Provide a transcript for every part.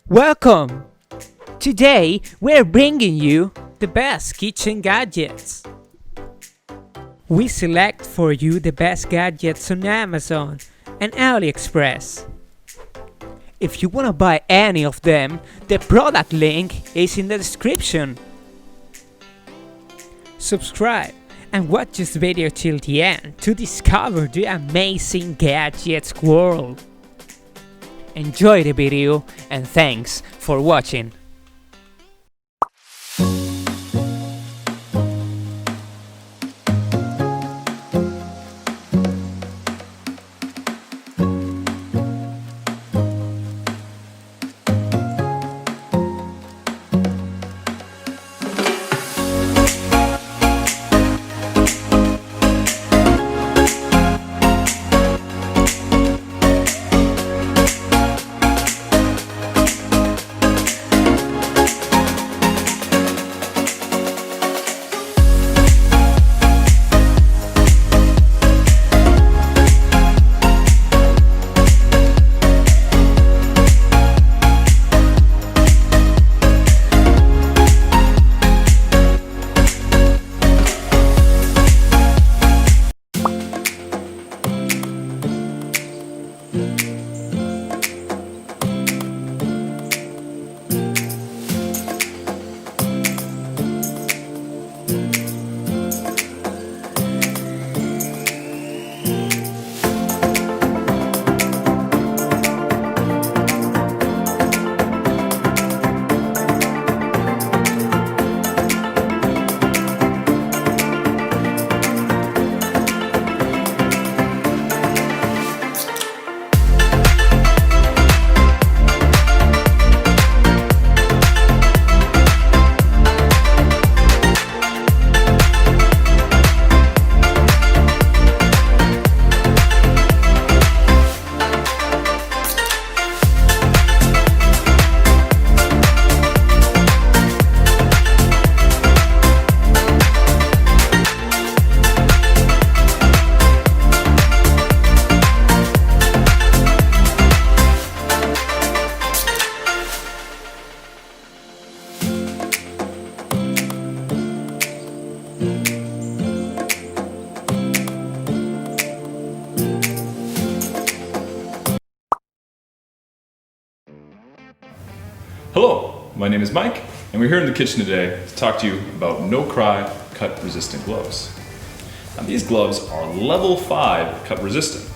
Welcome! Today we're bringing you the best kitchen gadgets. We select for you the best gadgets on Amazon and AliExpress. If you wanna buy any of them, the product link is in the description. Subscribe and watch this video till the end to discover the amazing gadgets world. Enjoy the video and thanks for watching. Hello, my name is Mike, and we're here in the kitchen today to talk to you about No-Cry cut-resistant gloves. Now, these gloves are level 5 cut-resistant.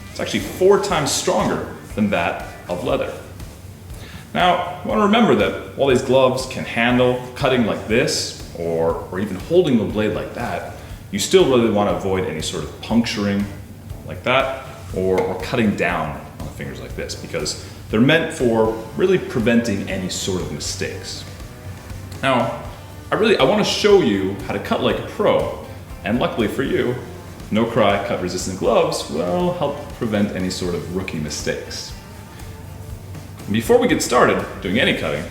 It's actually 4 times stronger than that of leather. Now, you want to remember that while these gloves can handle cutting like this, or even holding the blade like that, you still really want to avoid any sort of puncturing like that, or cutting down on the fingers like this, because they're meant for really preventing any sort of mistakes. Now, I want to show you how to cut like a pro, and luckily for you, No-Cry cut-resistant gloves will help prevent any sort of rookie mistakes. Before we get started doing any cutting,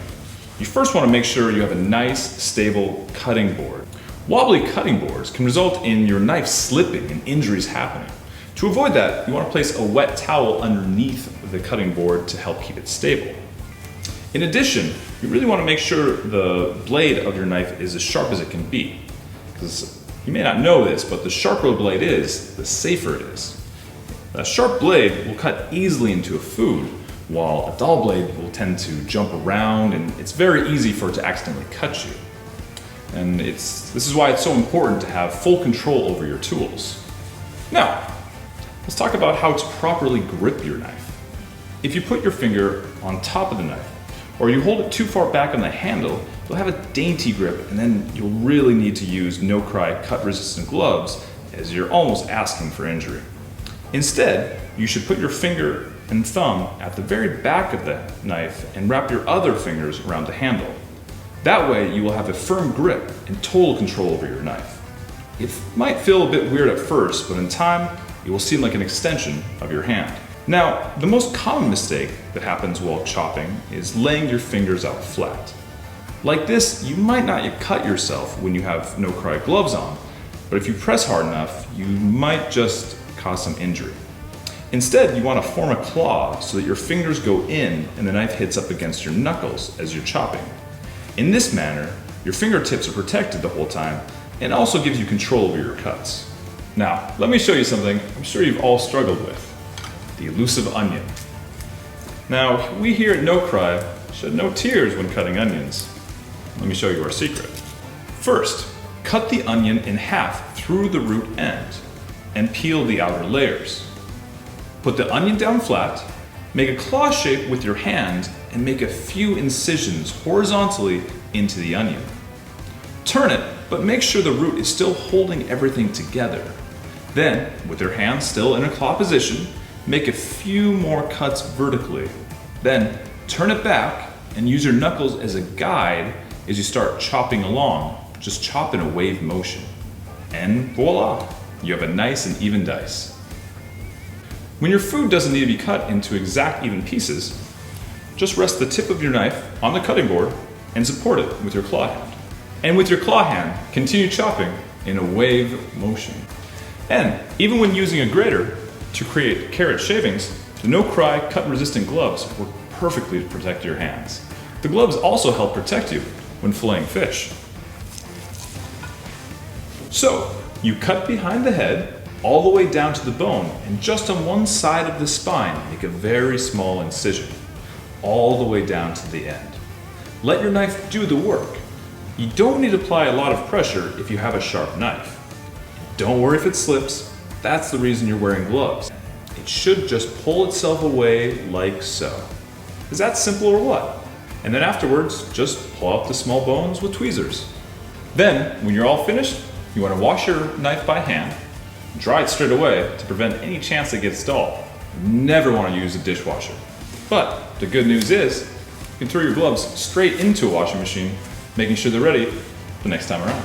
you first want to make sure you have a nice, stable cutting board. Wobbly cutting boards can result in your knife slipping and injuries happening. To avoid that, you want to place a wet towel underneath the cutting board to help keep it stable. In addition, you really want to make sure the blade of your knife is as sharp as it can be. Because you may not know this, but the sharper the blade is, the safer it is. A sharp blade will cut easily into a food, while a dull blade will tend to jump around, and it's very easy for it to accidentally cut you. And this is why it's so important to have full control over your tools. Now, let's talk about how to properly grip your knife. If you put your finger on top of the knife, or you hold it too far back on the handle, you'll have a dainty grip, and then you'll really need to use No-Cry cut-resistant gloves, as you're almost asking for injury. Instead, you should put your finger and thumb at the very back of the knife and wrap your other fingers around the handle. That way, you will have a firm grip and total control over your knife. It might feel a bit weird at first, but in time, it will seem like an extension of your hand. Now, the most common mistake that happens while chopping is laying your fingers out flat. Like this, you might not yet cut yourself when you have No-Cry gloves on, but if you press hard enough, you might just cause some injury. Instead, you want to form a claw so that your fingers go in and the knife hits up against your knuckles as you're chopping. In this manner, your fingertips are protected the whole time and also gives you control over your cuts. Now, let me show you something I'm sure you've all struggled with: the elusive onion. Now, we here at No Cry shed no tears when cutting onions. Let me show you our secret. First, cut the onion in half through the root end and peel the outer layers. Put the onion down flat, make a claw shape with your hand, and make a few incisions horizontally into the onion. Turn it, but make sure the root is still holding everything together. Then, with your hand still in a claw position, make a few more cuts vertically. Then, turn it back and use your knuckles as a guide as you start chopping along. Just chop in a wave motion. And voila, you have a nice and even dice. When your food doesn't need to be cut into exact even pieces, just rest the tip of your knife on the cutting board and support it with your claw hand. And with your claw hand, continue chopping in a wave motion. And even when using a grater to create carrot shavings, the No Cry cut-resistant gloves work perfectly to protect your hands. The gloves also help protect you when filleting fish. So, you cut behind the head all the way down to the bone, and just on one side of the spine, make a very small incision, all the way down to the end. Let your knife do the work. You don't need to apply a lot of pressure if you have a sharp knife. Don't worry if it slips, that's the reason you're wearing gloves. It should just pull itself away like so. Is that simple or what? And then afterwards, just pull out the small bones with tweezers. Then, when you're all finished, you want to wash your knife by hand, dry it straight away to prevent any chance it gets dull. Never want to use a dishwasher. But the good news is, you can throw your gloves straight into a washing machine, making sure they're ready the next time around.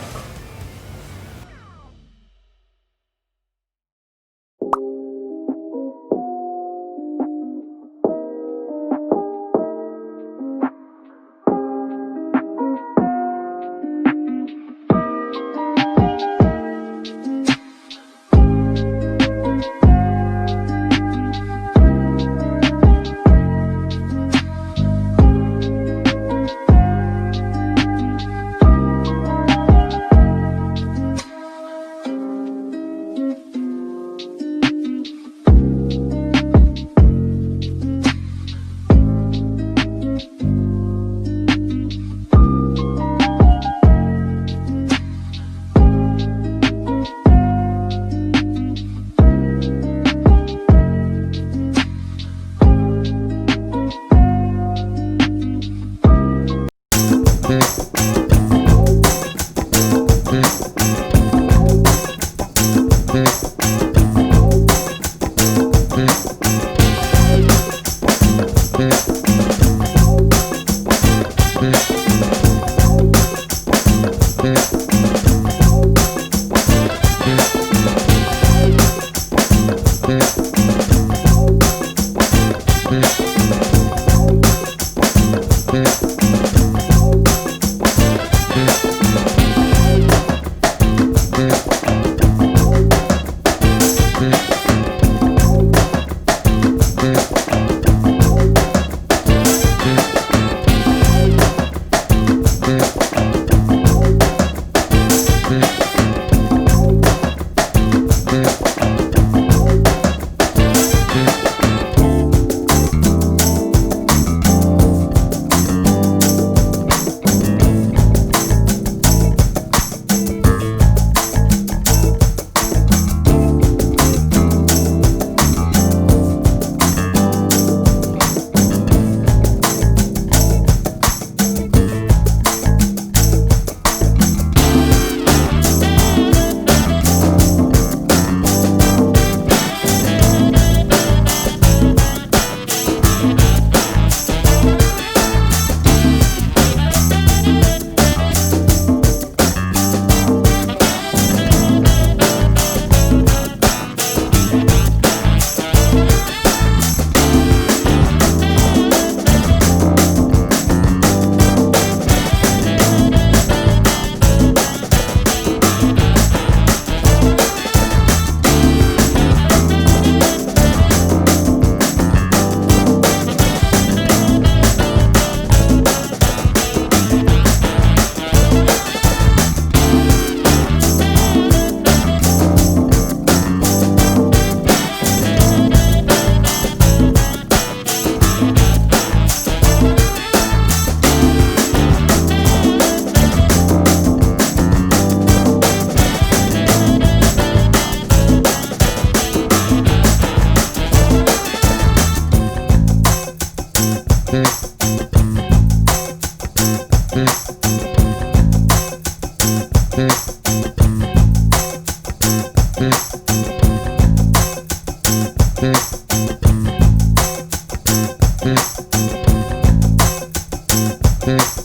Bye.